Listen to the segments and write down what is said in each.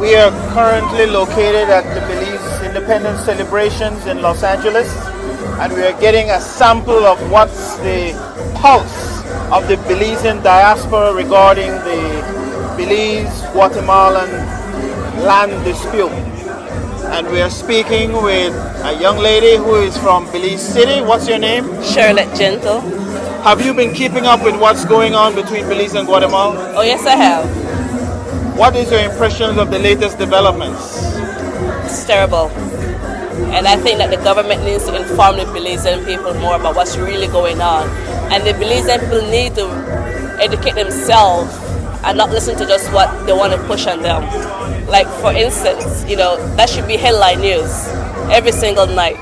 We are currently located at the Belize Independence celebrations in Los Angeles, and we are getting a sample of what's the pulse of the Belizean diaspora regarding the Belize Guatemalan land dispute. And we are speaking with a young lady who is from Belize City. What's your name? Charlotte Gentle. Have you been keeping up with what's going on between Belize and Guatemala? Oh yes, I have. What is your impressions of the latest developments? It's terrible. And I think that the government needs to inform the Belizean people more about what's really going on. And the Belizean people need to educate themselves and not listen to just what they want to push on them. Like for instance, that should be headline news every single night.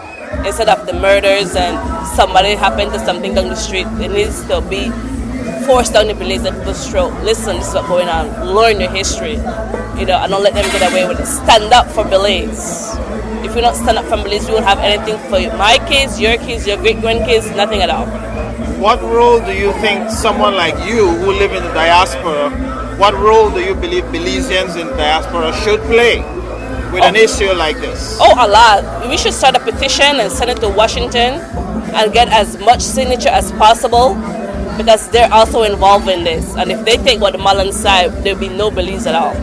Instead of the murders and somebody happened to something down the street, it needs to be forced down the Belizean people's throat. Listen, this is what's going on. Learn your history, and don't let them get away with it. Stand up for Belize. If you don't stand up for Belize, you won't have anything for my kids, your great-grandkids, nothing at all. What role do you think someone like you who live in the diaspora, what role do you believe Belizeans in diaspora should play with an issue like this? Oh, a lot. We should start a petition and send it to Washington and get as much signature as possible because they're also involved in this. And if they take Guatemalan side, there'll be no Belize at all.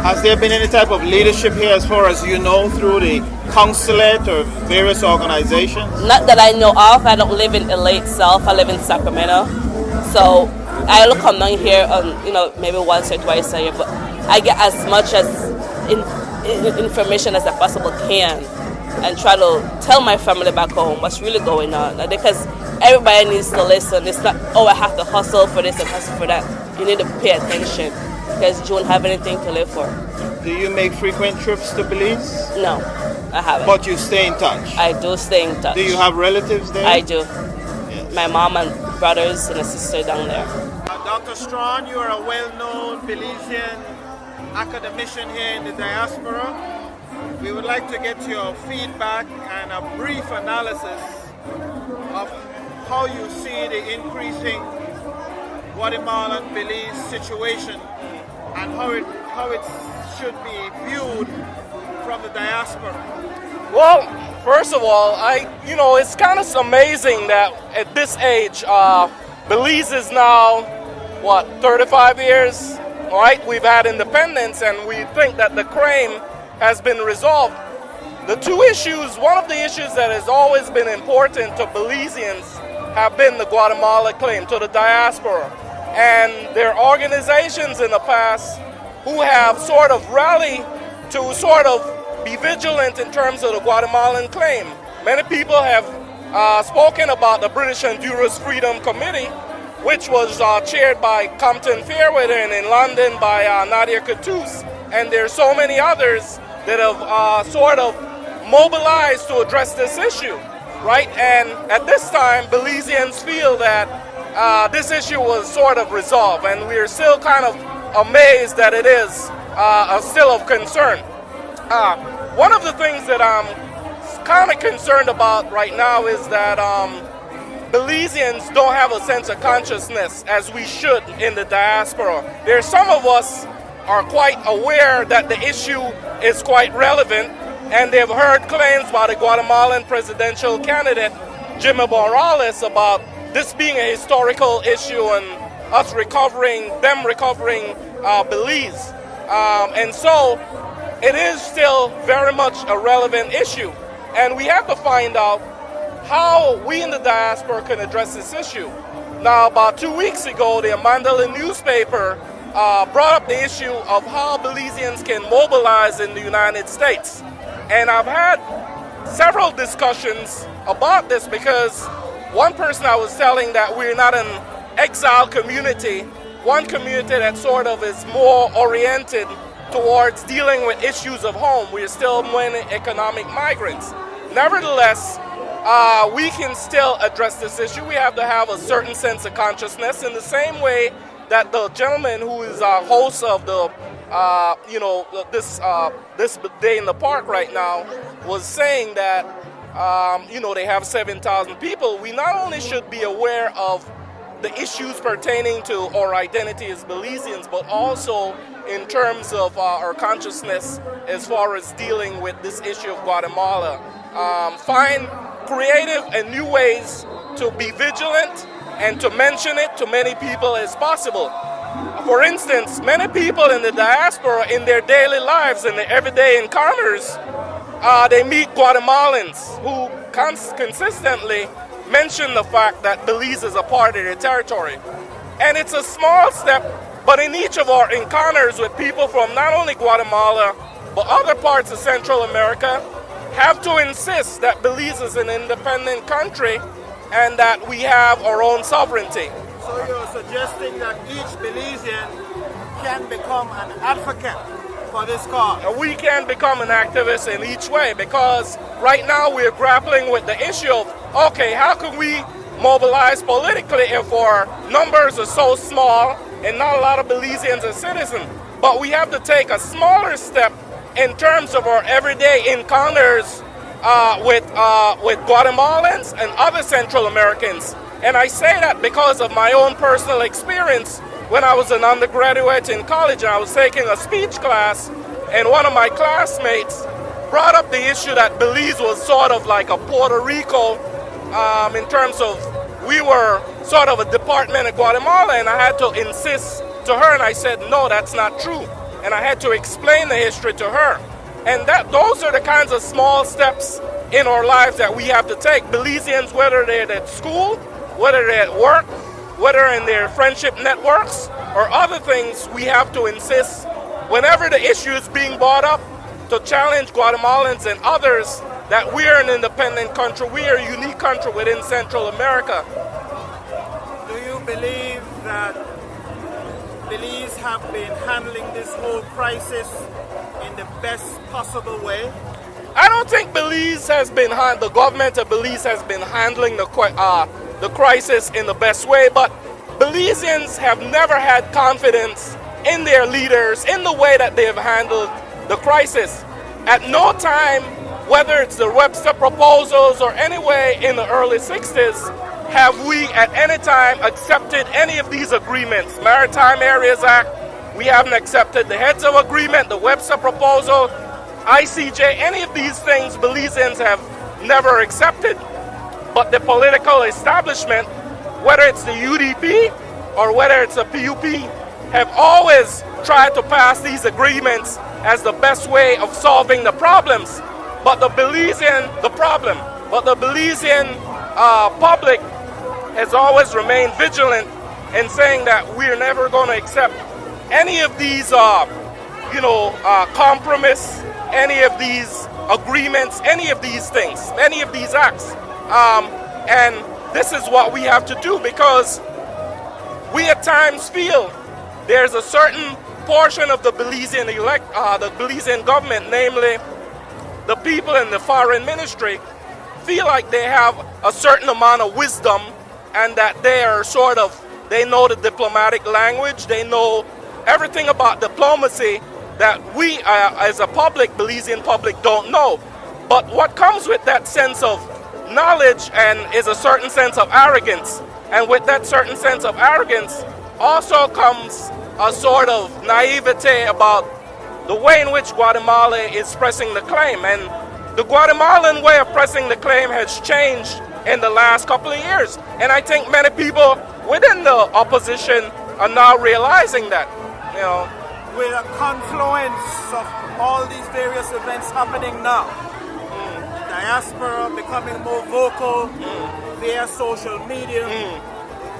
Has there been any type of leadership here as far as you know through the consulate or various organizations? Not that I know of. I don't live in LA itself. I live in Sacramento. So I'll come down here maybe once or twice a year, but I get as much as information as I possibly can and try to tell my family back home what's really going on. Because everybody needs to listen. It's not, I have to hustle for this and hustle for that. You need to pay attention because you won't have anything to live for. Do you make frequent trips to Belize? No, I haven't. But you stay in touch? I do stay in touch. Do you have relatives there? I do. Yes. My mom and brothers and a sister down there. Dr. Strawn, you are a well-known Belizean academician here in the diaspora. We would like to get your feedback and a brief analysis of how you see the increasing Guatemalan Belize situation and how it should be viewed from the diaspora. Well, first of all, it's kind of amazing that at this age, Belize is now, 35 years, right? We've had independence and we think that the crime has been resolved. One of the issues that has always been important to Belizeans have been the Guatemala claim to the diaspora. And there are organizations in the past who have sort of rallied to sort of be vigilant in terms of the Guatemalan claim. Many people have spoken about the British Honduras Freedom Committee, which was chaired by Compton Fairweather in London by Nadia Cattouse. And there are so many others that have sort of mobilized to address this issue, right? And at this time, Belizeans feel that this issue was sort of resolved, and we're still kind of amazed that it is still of concern. One of the things that I'm kind of concerned about right now is that Belizeans don't have a sense of consciousness as we should in the diaspora. There's some of us are quite aware that the issue is quite relevant, and they've heard claims by the Guatemalan presidential candidate, Jimmy Morales, about this being a historical issue and us recovering Belize. And so it is still very much a relevant issue. And we have to find out how we in the diaspora can address this issue. Now, about 2 weeks ago, the Mandalay newspaper brought up the issue of how Belizeans can mobilize in the United States. And I've had several discussions about this because one person I was telling that we're not an exile community, one community that sort of is more oriented towards dealing with issues of home. We're still mainly economic migrants. Nevertheless, we can still address this issue. We have to have a certain sense of consciousness in the same way that the gentleman who is our host of the, this day in the park right now was saying that, they have 7,000 people. We not only should be aware of the issues pertaining to our identity as Belizeans, but also in terms of our consciousness as far as dealing with this issue of Guatemala. Find creative and new ways to be vigilant and to mention it to many people as possible. For instance, many people in the diaspora in their daily lives and their everyday encounters, they meet Guatemalans who consistently mention the fact that Belize is a part of their territory. And it's a small step, but in each of our encounters with people from not only Guatemala, but other parts of Central America, have to insist that Belize is an independent country and that we have our own sovereignty. So you're suggesting that each Belizean can become an advocate for this cause? We can become an activist in each way, because right now we're grappling with the issue of, okay, how can we mobilize politically if our numbers are so small and not a lot of Belizeans are citizens? But we have to take a smaller step in terms of our everyday encounters with Guatemalans and other Central Americans. And I say that because of my own personal experience. When I was an undergraduate in college and I was taking a speech class, and one of my classmates brought up the issue that Belize was sort of like a Puerto Rico in terms of we were sort of a department of Guatemala, and I had to insist to her, and I said, no, that's not true. And I had to explain the history to her. And those are the kinds of small steps in our lives that we have to take. Belizeans, whether they're at school, whether they're at work, whether in their friendship networks or other things, we have to insist whenever the issue is being brought up to challenge Guatemalans and others that we are an independent country, we are a unique country within Central America. Do you believe that Belize have been handling this whole crisis in the best possible way? I don't think Belize has been, the government of Belize has been handling the crisis in the best way, but Belizeans have never had confidence in their leaders in the way that they have handled the crisis. At no time, whether it's the Webster proposals or any way in the early 60s, have we at any time accepted any of these agreements. Maritime Areas Act, we haven't accepted the Heads of Agreement, the Webster proposal, ICJ, any of these things Belizeans have never accepted. But the political establishment, whether it's the UDP or whether it's the PUP, have always tried to pass these agreements as the best way of solving the problems. But the Belizean public has always remained vigilant in saying that we're never going to accept any of these, compromise, any of these agreements, any of these things, any of these acts. And this is what we have to do, because we at times feel there's a certain portion of the Belizean the Belizean government, namely the people in the foreign ministry, feel like they have a certain amount of wisdom and that they are they know the diplomatic language, they know everything about diplomacy that we as a Belizean public don't know. But what comes with that sense of knowledge and is a certain sense of arrogance. And with that certain sense of arrogance also comes a sort of naivete about the way in which Guatemala is pressing the claim. And the Guatemalan way of pressing the claim has changed in the last couple of years. And I think many people within the opposition are now realizing that, With a confluence of all these various events happening now, diaspora becoming more vocal via social media,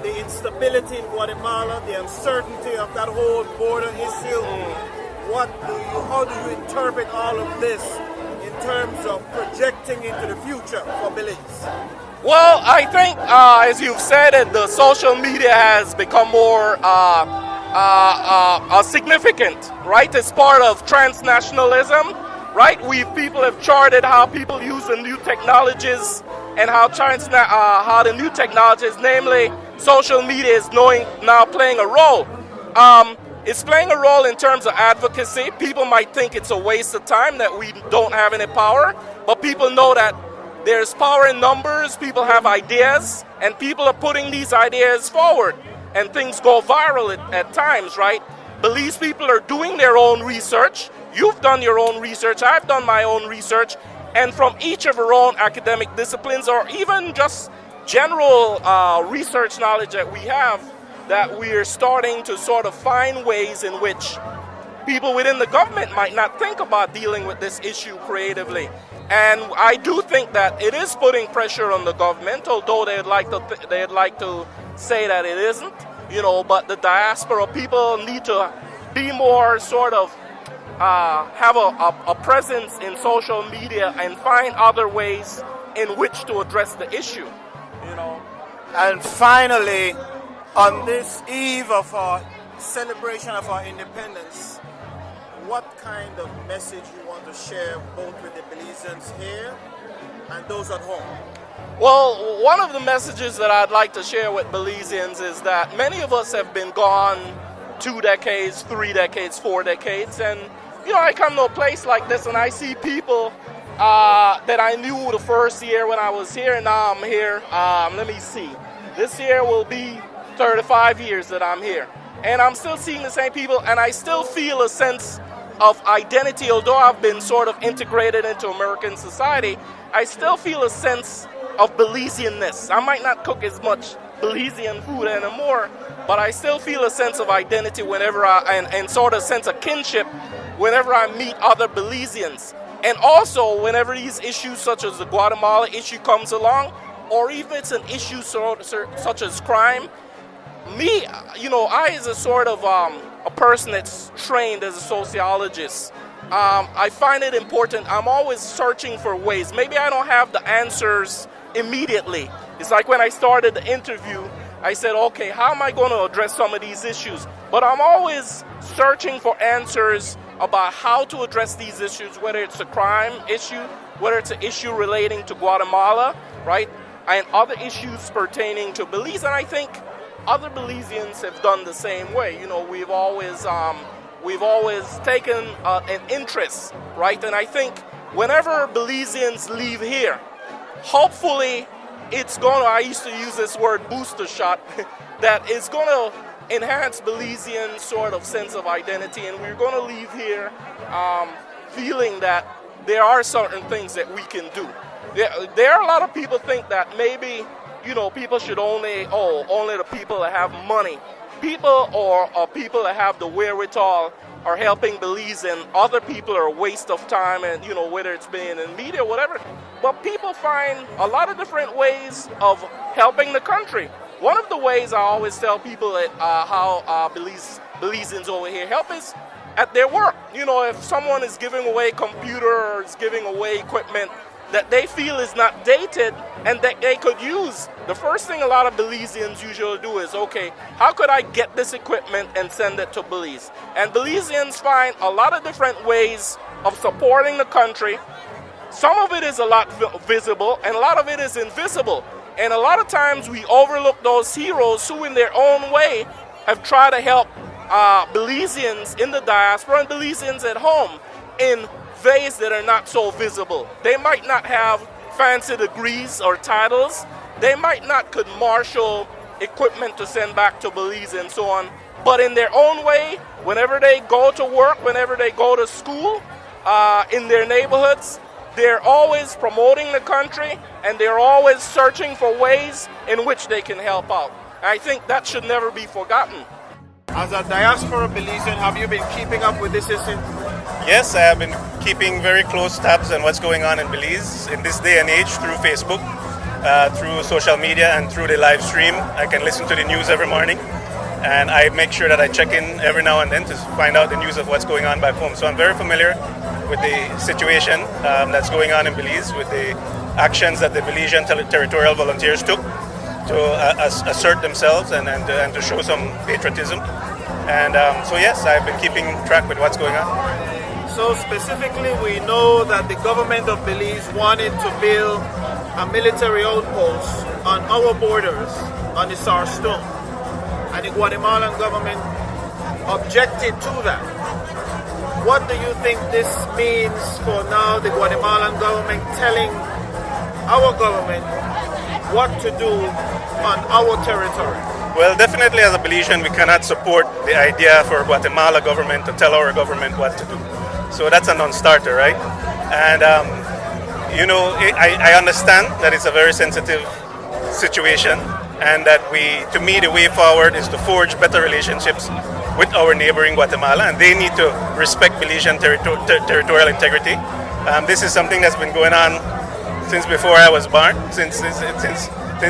the instability in Guatemala, the uncertainty of that whole border issue. How do you interpret all of this in terms of projecting into the future for Belize? Well, I think, as you've said, the social media has become more significant, right? It's part of transnationalism. Right, people have charted how people use the new technologies and how the new technologies, namely social media, is now playing a role. It's playing a role in terms of advocacy. People might think it's a waste of time, that we don't have any power, but people know that there's power in numbers, people have ideas, and people are putting these ideas forward. And things go viral at times, right? Belize people are doing their own research. You've done your own research. I've done my own research. And from each of our own academic disciplines, or even just general research knowledge that we have, that we're starting to sort of find ways in which people within the government might not think about dealing with this issue creatively. And I do think that it is putting pressure on the government, although they'd like to say that it isn't, but the diaspora people need to be more sort of have a presence in social media and find other ways in which to address the issue, And finally, on this eve of our celebration of our independence, what kind of message you want to share both with the Belizeans here and those at home? Well, one of the messages that I'd like to share with Belizeans is that many of us have been gone 2 decades, 3 decades, 4 decades, and I come to a place like this and I see people that I knew the first year when I was here, and now I'm here. Let me see. This year will be 35 years that I'm here. And I'm still seeing the same people, and I still feel a sense of identity. Although I've been sort of integrated into American society, I still feel a sense of Belizeanness. I might not cook as much Belizean food anymore, but I still feel a sense of identity whenever and sort of sense of kinship whenever I meet other Belizeans. And also whenever these issues such as the Guatemala issue comes along, or even it's an issue such as crime, I as a sort of a person that's trained as a sociologist, I find it important. I'm always searching for ways. Maybe I don't have the answers immediately. It's like when I started the interview, I said, okay, how am I going to address some of these issues? But I'm always searching for answers about how to address these issues, whether it's a crime issue, whether it's an issue relating to Guatemala, right, and other issues pertaining to Belize. And I think other Belizeans have done the same way. We've always taken an interest, right? And I think whenever Belizeans leave here, hopefully it's going to, I used to use this word booster shot, that is going to enhance Belizean sort of sense of identity, and we're going to leave here feeling that there are certain things that we can do. There are a lot of people think that maybe, people should only the people that have money. People or people that have the wherewithal are helping Belize, and other people are a waste of time, and whether it's being in media or whatever. But people find a lot of different ways of helping the country. One of the ways I always tell people that how Belizeans over here help is at their work. If someone is giving away computer or is giving away equipment that they feel is not dated and that they could use, the first thing a lot of Belizeans usually do is, okay, how could I get this equipment and send it to Belize? And Belizeans find a lot of different ways of supporting the country. Some of it is a lot visible, and a lot of it is invisible. And a lot of times we overlook those heroes who in their own way have tried to help Belizeans in the diaspora and Belizeans at home in ways that are not so visible. They might not have fancy degrees or titles. They might not could marshal equipment to send back to Belize and so on. But in their own way, whenever they go to work, whenever they go to school, in their neighborhoods, they're always promoting the country, and they're always searching for ways in which they can help out. I think that should never be forgotten. As a diaspora Belizean, have you been keeping up with this issue? Yes, I have been keeping very close tabs on what's going on in Belize in this day and age through Facebook, through social media, and through the live stream. I can listen to the news every morning, and I make sure that I check in every now and then to find out the news of what's going on back home. So I'm very familiar with the situation that's going on in Belize, with the actions that the Belizean Territorial Volunteers took to assert themselves and to show some patriotism. And so yes, I've been keeping track with what's going on. So specifically, we know that the government of Belize wanted to build a military outpost on our borders on the Sarstoon, and the Guatemalan government objected to that. What do you think this means for now the Guatemalan government telling our government what to do on our territory? Well, definitely as a Belizean, we cannot support the idea for Guatemala government to tell our government what to do. So that's a non-starter, right? And, I understand that it's a very sensitive situation, and that to me, the way forward is to forge better relationships with our neighboring Guatemala, and they need to respect Belizean territorial integrity. This is something that's been going on since before I was born, since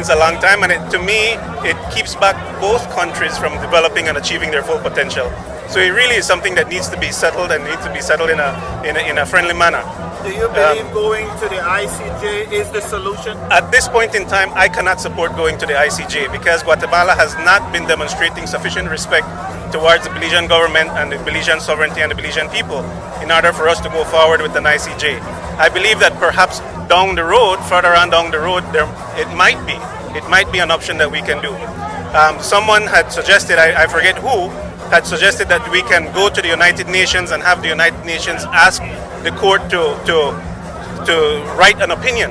a long time, and to me, it keeps back both countries from developing and achieving their full potential. So it really is something that needs to be settled, and needs to be settled in a friendly manner. Do you believe going to the ICJ is the solution? At this point in time, I cannot support going to the ICJ because Guatemala has not been demonstrating sufficient respect towards the Belizean government and the Belizean sovereignty and the Belizean people in order for us to go forward with an ICJ. I believe that perhaps down the road, further on down the road, it might be an option that we can do. Someone had suggested, I forget who, had suggested that we can go to the United Nations and have the United Nations ask the court to write an opinion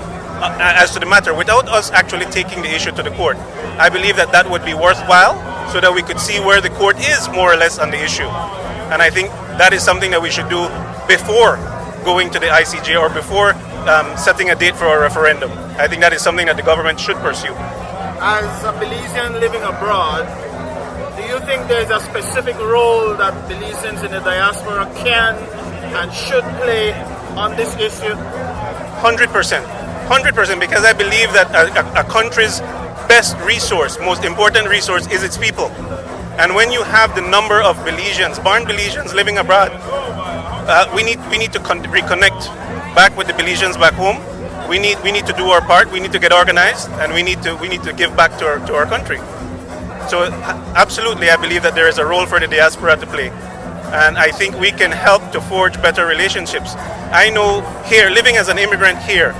as to the matter without us actually taking the issue to the court. I believe that would be worthwhile so that we could see where the court is more or less on the issue. And I think that is something that we should do before going to the ICJ or before setting a date for a referendum. I think that is something that the government should pursue. As a Belizean living abroad, do you think there's a specific role that Belizeans in the diaspora can and should play on this issue? 100%, because I believe that a country's best resource, most important resource, is its people. And when you have the number of Belizeans, born Belizeans living abroad, we need to reconnect back with the Belizeans back home. We need to do our part. We need to get organized, and we need to give back to our country. So absolutely, I believe that there is a role for the diaspora to play. And I think we can help to forge better relationships. I know here, living as an immigrant here,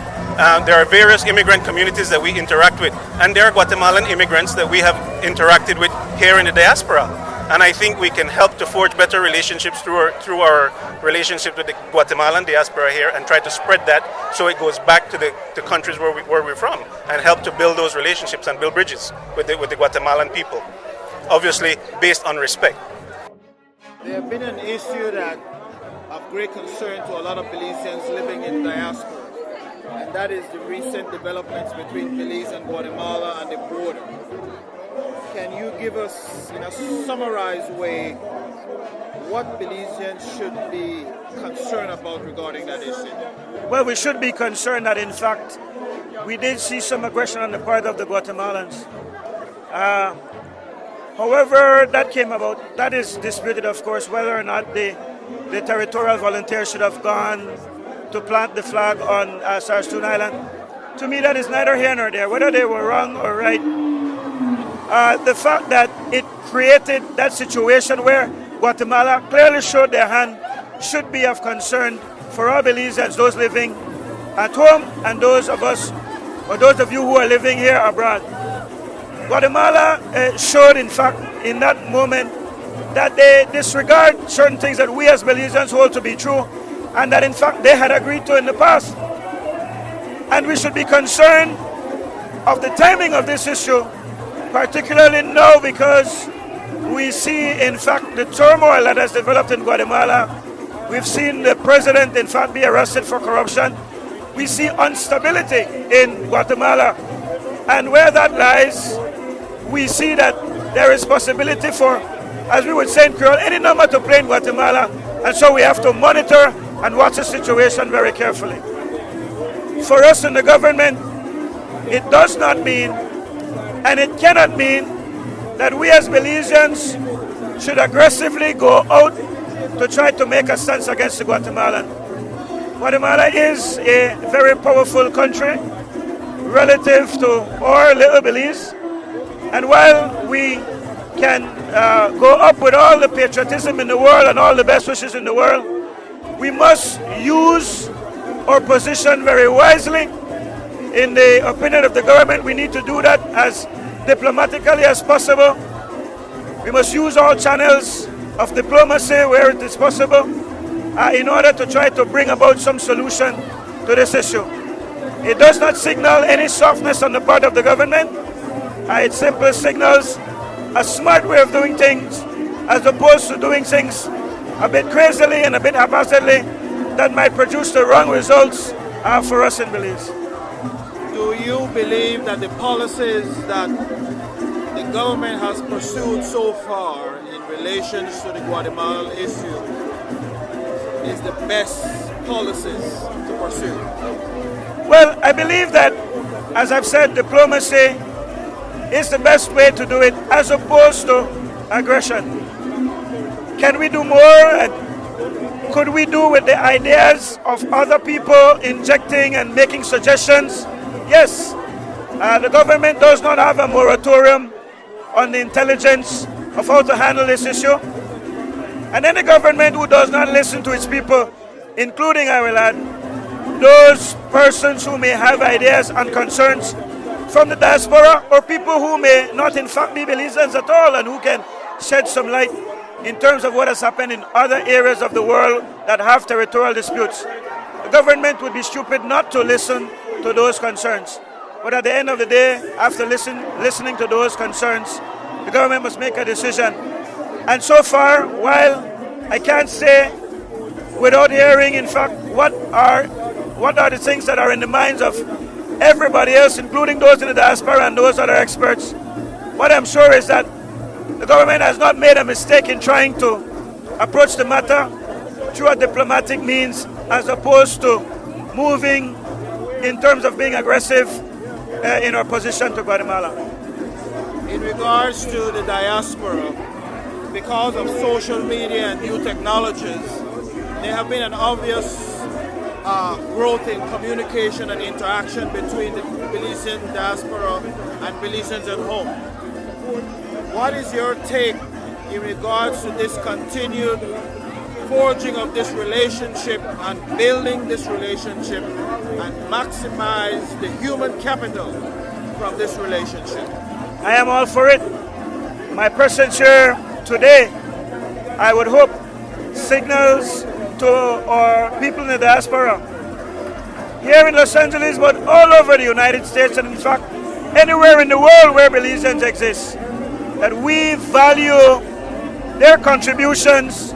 there are various immigrant communities that we interact with. And there are Guatemalan immigrants that we have interacted with here in the diaspora. And I think we can help to forge better relationships through our relationship with the Guatemalan diaspora here and try to spread that so it goes back to the countries where we're from and help to build those relationships and build bridges with the Guatemalan people. Obviously, based on respect. There have been an issue that of great concern to a lot of Belizeans living in diaspora, and that is the recent developments between Belize and Guatemala and the border. Can you give us, in a summarized way, what Belizeans should be concerned about regarding that issue? Well, we should be concerned that, in fact, we did see some aggression on the part of the Guatemalans. However, that came about, that is disputed, of course, whether or not the territorial volunteers should have gone to plant the flag on Sarstoon Island. To me, that is neither here nor there, whether they were wrong or right. The fact that it created that situation where Guatemala clearly showed their hand should be of concern for our Belizeans, those living at home and those of us, or those of you who are living here abroad. Guatemala showed, in fact, in that moment, that they disregard certain things that we as Belizeans hold to be true, and that, in fact, they had agreed to in the past. And we should be concerned of the timing of this issue, particularly now because we see, in fact, the turmoil that has developed in Guatemala. We've seen the president, in fact, be arrested for corruption. We see instability in Guatemala. And where that lies, we see that there is possibility for, as we would say in Creole, any number to play in Guatemala. And so we have to monitor and watch the situation very carefully. For us in the government, it does not mean, and it cannot mean, that we as Belizeans should aggressively go out to try to make a stance against the Guatemalan. Guatemala is a very powerful country relative to our little Belize. And while we can go up with all the patriotism in the world and all the best wishes in the world, we must use our position very wisely. In the opinion of the government, we need to do that as diplomatically as possible. We must use all channels of diplomacy where it is possible in order to try to bring about some solution to this issue. It does not signal any softness on the part of the government. It simply signals a smart way of doing things as opposed to doing things a bit crazily and a bit haphazardly that might produce the wrong results for us in Belize. Do you believe that the policies that the government has pursued so far in relation to the Guatemalan issue is the best policies to pursue? Well, I believe that, as I've said, diplomacy is the best way to do it as opposed to aggression. Can we do more? Could we do with the ideas of other people injecting and making suggestions? Yes. The government does not have a moratorium on the intelligence of how to handle this issue. And any government who does not listen to its people, including, I will add, those persons who may have ideas and concerns from the diaspora or people who may not in fact be Belizeans at all and who can shed some light in terms of what has happened in other areas of the world that have territorial disputes. The government would be stupid not to listen to those concerns. But at the end of the day, after listening to those concerns, the government must make a decision. And so far, while I can't say without hearing, in fact, what are the things that are in the minds of everybody else, including those in the diaspora and those other experts, what I'm sure is that the government has not made a mistake in trying to approach the matter through a diplomatic means as opposed to moving in terms of being aggressive in our position to Guatemala. In regards to the diaspora, because of social media and new technologies, there have been an obvious growth in communication and interaction between the Belizean diaspora and Belizeans at home. What is your take in regards to this continued forging of this relationship and building this relationship and maximize the human capital from this relationship? I am all for it. My presence here today, I would hope, signals to our people in the diaspora here in Los Angeles, but all over the United States, and in fact, anywhere in the world where Belizeans exist, that we value their contributions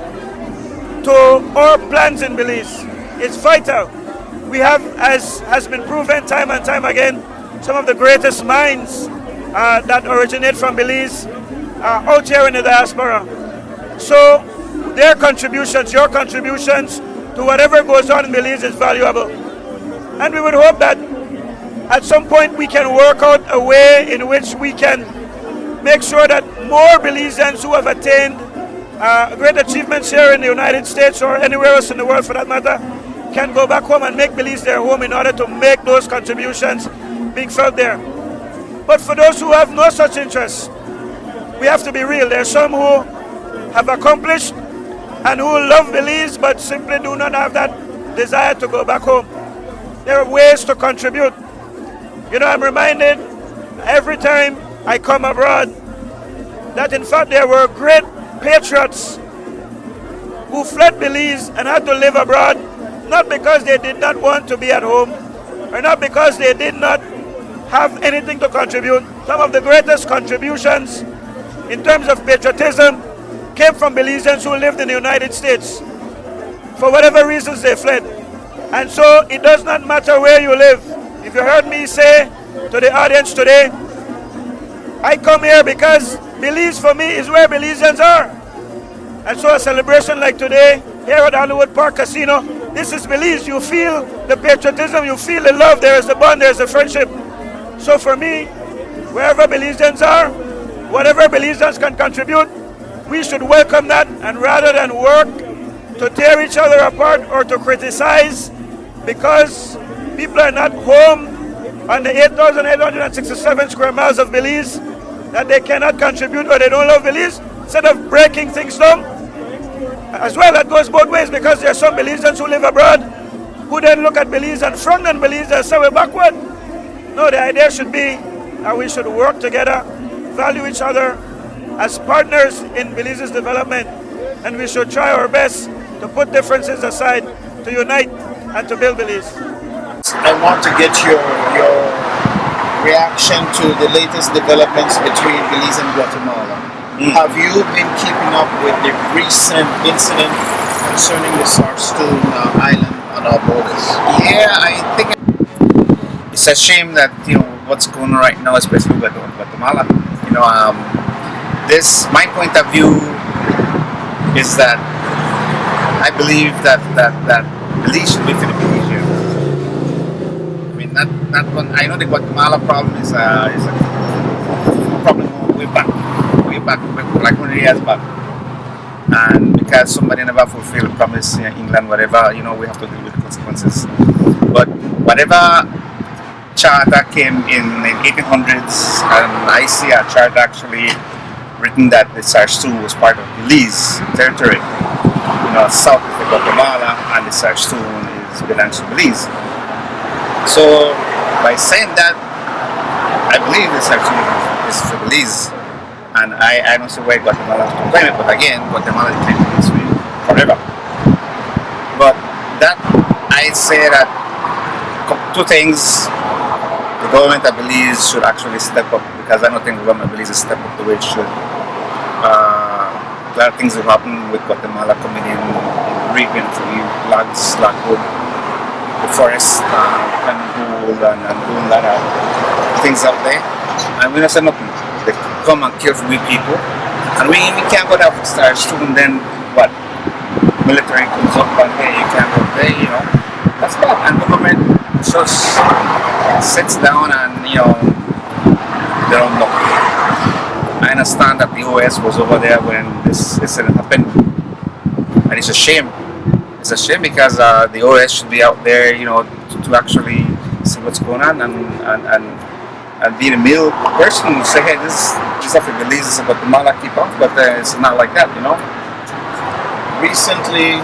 to our plans in Belize. It's vital. We have, as has been proven time and time again, some of the greatest minds that originate from Belize out here in the diaspora. So their contributions, your contributions to whatever goes on in Belize is valuable. And we would hope that at some point we can work out a way in which we can make sure that more Belizeans who have attained great achievements here in the United States or anywhere else in the world for that matter can go back home and make Belize their home in order to make those contributions being felt there. But for those who have no such interest, we have to be real. There are some who have accomplished and who love Belize but simply do not have that desire to go back home. There are ways to contribute. You know, I'm reminded every time I come abroad that in fact there were great patriots who fled Belize and had to live abroad, not because they did not want to be at home or not because they did not have anything to contribute. Some of the greatest contributions in terms of patriotism came from Belizeans who lived in the United States. For whatever reasons they fled. And so it does not matter where you live. If you heard me say to the audience today, I come here because Belize for me is where Belizeans are. And so a celebration like today here at Hollywood Park Casino, this is Belize. You feel the patriotism, you feel the love, there is the bond, there is the friendship. So for me, wherever Belizeans are, whatever Belizeans can contribute, we should welcome that, and rather than work to tear each other apart or to criticize because people are not home on the 8,867 square miles of Belize, that they cannot contribute or they don't love Belize, instead of breaking things down. As well, that goes both ways, because there are some Belizeans who live abroad who then look at Belize and front on Belize and say we're backward. No, the idea should be that we should work together, value each other as partners in Belize's development, and we should try our best to put differences aside, to unite and to build Belize. I want to get your reaction to the latest developments between Belize and Guatemala. Have you been keeping up with the recent incident concerning the Sarstoon Island on our borders? Yeah, I think it's a shame that what's going on right now, especially with Guatemala. This my point of view is that I believe that Belize should be Filipino. I mean, not one. I know the Guatemala problem is a problem way back, like 100 years back. And because somebody never fulfilled a promise in England, whatever, we have to deal with the consequences. But whatever charter came in the 1800s, and I see a charter actually written that the Sarstoon was part of Belize territory. South is the Guatemala, and the Sarstoon belongs to Belize. So by saying that, I believe the Sarstoon is for Belize, and I don't see why Guatemala has to claim it. But again, Guatemala is claiming this way forever. But that I say that two things. The government of Belize should actually step up, because I don't think the government of Belize is step up the way it should. A lot of things have happened with Guatemala coming in reaping for you, logs, logwood, the forest, and gold, and doing a lot of things out there. And we don't say nothing. They come and kill for we people. And we can't go there for Sarstoon, then what? Military comes up and hey, you can't go there, That's bad. And government just sits down and they don't know. I understand that the OS was over there when this incident happened, and it's a shame. It's a shame because the OS should be out there, to actually see what's going on and be the middle person and say, hey, this is up in Belize, this is Guatemala, keep up, but it's not like that, Recently,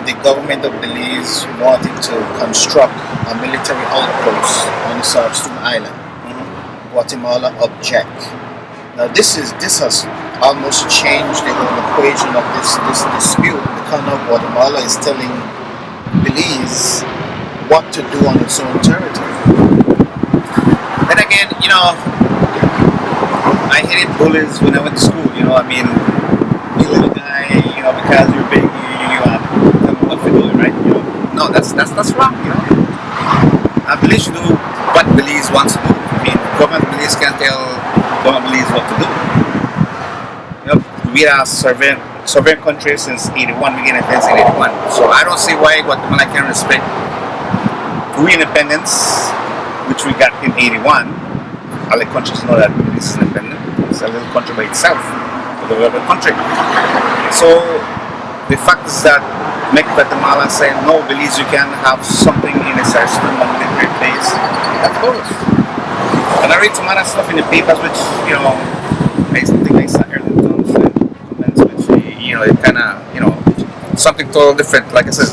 the government of Belize wanted to construct a military outpost on the Sarstoon Island. Guatemala object. Now this has almost changed the whole equation of this dispute, because now Guatemala is telling Belize what to do on its own territory. Then again, I hated bullies when I went to school, you little guy, because you're big, you tell me what to do, right? No, that's wrong, I Belize should do what Belize wants to do. Government of Belize can't tell government of Belize what to do. We are sovereign country since 81, we gained independence in 81. So I don't see why Guatemala can respect independence, which we got in 81. All the countries know that Belize is independent. It's a little country by itself, a little country. So the fact is that make Guatemala say, no, Belize, you can have something in a Sarstoon military base. Of course. And I read some other stuff in the papers, which, I think I saw earlier comments, which, it kind of, something totally different. Like I said,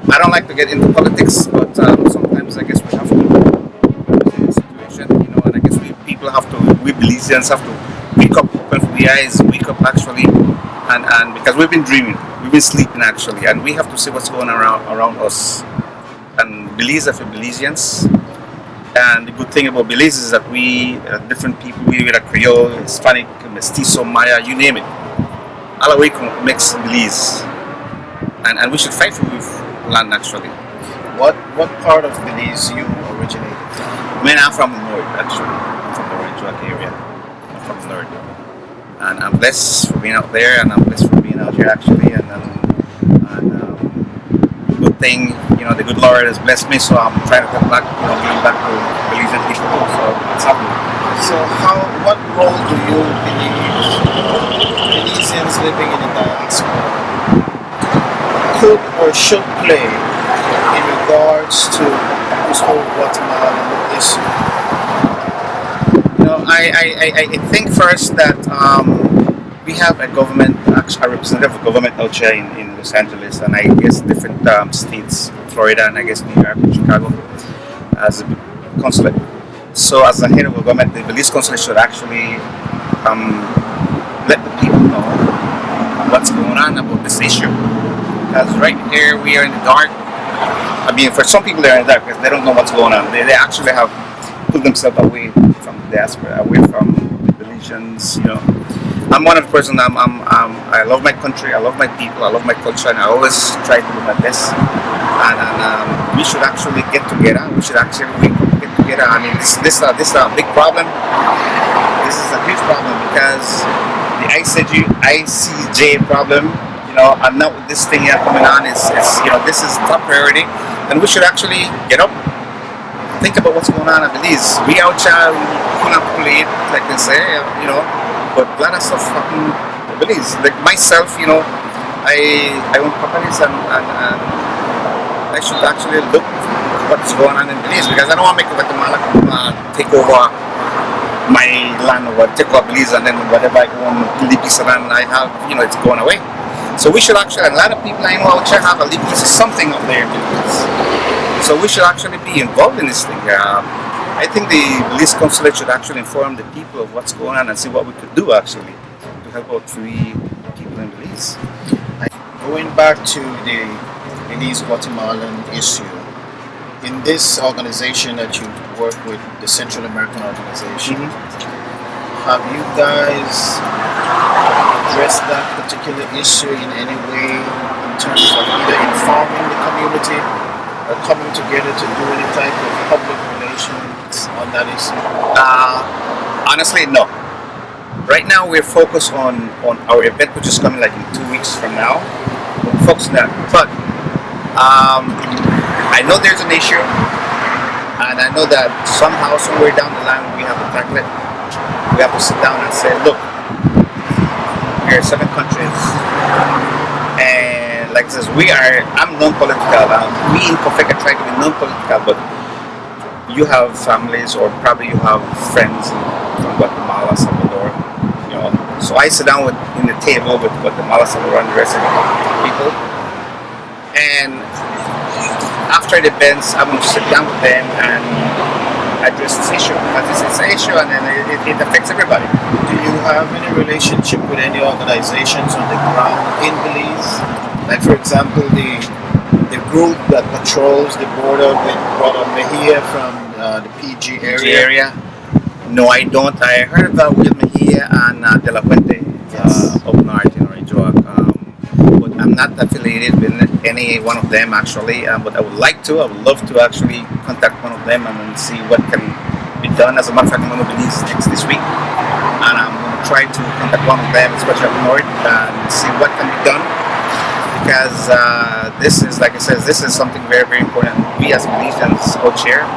I don't like to get into politics, but sometimes I guess we have to in the situation, and I guess we Belizeans have to wake up, open the eyes, wake up actually, and because we've been dreaming, we've been sleeping actually, and we have to see what's going on around us. And Belize are for Belizeans. And the good thing about Belize is that we different people. We are Creole, Hispanic, Mestizo, Maya, you name it. All the way makes Belize, and we should fight for land actually. What part of Belize you originated from? I mean, I'm from the north actually. I'm from the Orange area. I'm from the north, and I'm blessed for being out there, and I'm blessed for being out here actually, and good thing, the good Lord has blessed me, so I'm trying to come back, giving back to Belizean people, so it's happening. So what role do you believe Belizeans living in the diaspora could or should play in regards to this whole Guatemalan issue? I think first that we have a government, a representative of government out here in Los Angeles, and I guess different states, Florida and I guess New York and Chicago, as a consulate. So as the head of the government, the Belize consulate should actually let the people know what's going on about this issue. Because right here we are in the dark. I mean, for some people they're in the dark because they don't know what's going on. They actually have put themselves away from the diaspora, away from the Belizeans. You know, I'm one of the person. I love my country. I love my people. I love my culture, and I always try to do my best. And we should actually get together. We should actually get together. I mean, this is a big problem. This is a huge problem because the ICJ problem. You know, and now with this thing here coming on, is you know, this is top priority, and we should actually get up, think about what's going on in Belize. We out here, we couldn't play it, like they say, you know, but a lot of stuff happening in Belize. Like myself, you know, I own companies, and I should actually look what's going on in Belize, because I don't want to make Guatemala take over my land, or take over Belize, and then whatever I own, little piece of land I have, you know, it's going away. So we should actually, a lot of people I know out there have a little piece of something up there in Belize. So we should actually be involved in this thing. I think the Belize Consulate should actually inform the people of what's going on and see what we could do actually to help out free people in Belize. Going back to the Belize Guatemalan issue, in this organization that you work with, the Central American Organization, have you guys addressed that particular issue in any way in terms of either informing the community or coming together to do any type of public relations on that issue? Honestly, no. Right now we're focused on our event, which is coming like in 2 weeks from now. We're focused on that. But I know there's an issue, and I know that somehow, somewhere down the line, we have to tackle it. We have to sit down and say, look, we are 7 countries, and like I says, I'm non-political. We in COFECA try to be non-political, but you have families, or probably you have friends from Guatemala, Salvador, you know. So I sit down in the table with Guatemala, Salvador, and the rest of the people, and after the events, I'm going to sit down with them and address this issue, because it's an issue, and then it affects everybody. Do you have any relationship with any organizations on the ground in Belize? Like, for example, the group that patrols the border with Brother Mejia from the PG area? No, I don't. I heard about Will Mejia and De La Fuente, up north in Orangeoak. But I'm not affiliated with any one of them actually. But I would love to actually contact one of them and see what can be done. As a matter of fact, I'm going to Belize this week, and I'm going to try to contact one of them, especially up north, and see what can be done. Because this is, like I said, this is something very, very important. We as Belizeans out here,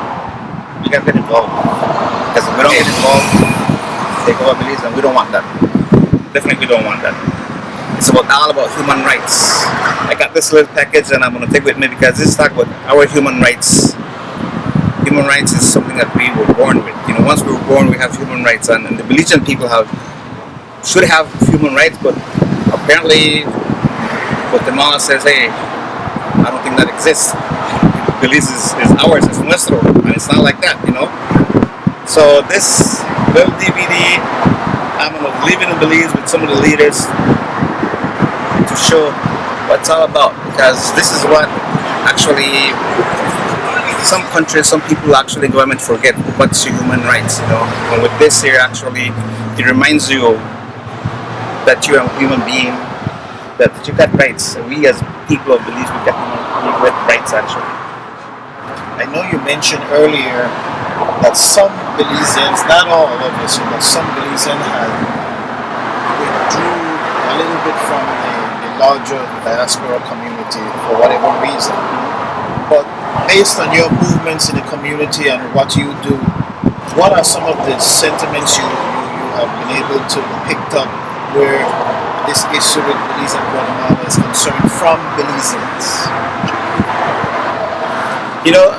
we got to get involved. Because if we don't get involved, they go to Belize, and we don't want that. Definitely, we don't want that. It's all about human rights. I got this little package, and I'm going to take it with me, because this is talk about our human rights. Human rights is something that we were born with. You know, once we were born, we have human rights, and the Belizean people should have human rights, but apparently Guatemala says, hey, I don't think that exists. Belize is ours, it's nuestro, and it's not like that, you know. So this little DVD, I'm going to leave it in Belize with some of the leaders to show what it's all about, because this is what actually some countries, some people actually government forget what's human rights, you know. And with this here, actually, it reminds you that you're a human being, that you got rights. We as people of Belize, we got rights actually. I know you mentioned earlier that some Belizeans, not all obviously, but some Belizeans have withdrew a little bit from the larger diaspora community for whatever reason. But based on your movements in the community and what you do, what are some of the sentiments you have been able to pick up where this issue with Belize and Guatemala is concerned from Belizeans? You know,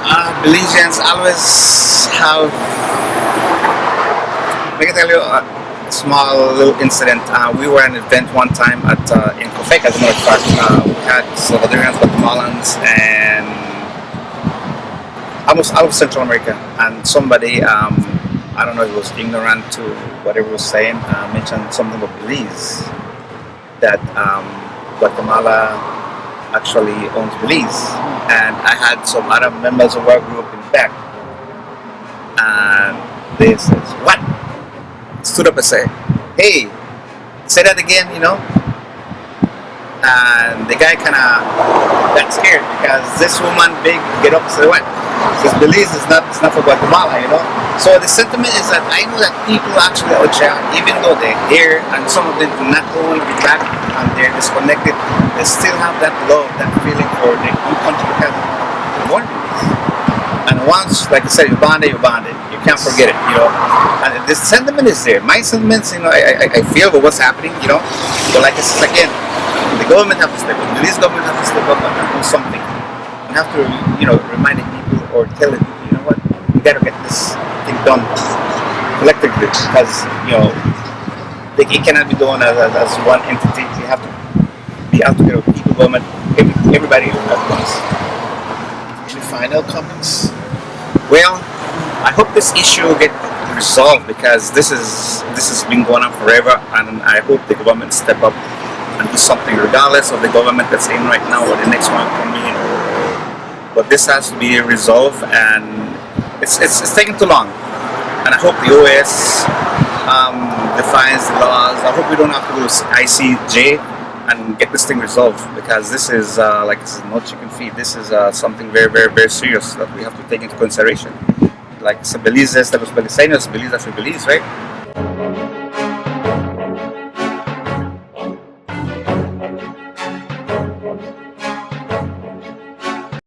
Belizeans always have, let me tell you a small little incident. We were at an event one time in COFECA, as a matter of fact. We had Salvadorians, Guatemalans, and almost out of Central America. And somebody, I don't know if it was ignorant to whatever he was saying, mentioned something about Belize. That Guatemala actually owns Belize, and I had some other members of our group in the back, and they says, "What?" Stood up and said, "Hey, say that again," And the guy kind of got scared because this woman big get up and say, "What?" Says Belize is not for Guatemala, So the sentiment is that I know that people actually out there, even though they're here and some of them do not own the back and they're disconnected, they still have that love, that feeling for their own country because they're born Belize. And once, like I said, you bond it. You can't forget it, And the sentiment is there. My sentiments, I feel with what's happening, But like I said again, the government have to step up. The Belize government have to step up and do something. You have to, remind the people or tell the people, you know what, we got to get this thing done collectively because, it cannot be done as one entity. You have to be out together with people, government, everybody at once. Any final comments? Well, I hope this issue get resolved because this has been going on forever, and I hope the government step up and do something regardless of the government that's in right now or the next one coming in. But this has to be resolved, and it's taking too long. And I hope the OS defines the laws. I hope we don't have to go to ICJ and get this thing resolved because this is this is no chicken feed. This is something very, very, very serious that we have to take into consideration. Like Belize's, that was Belizeans, Belize after Belize, right?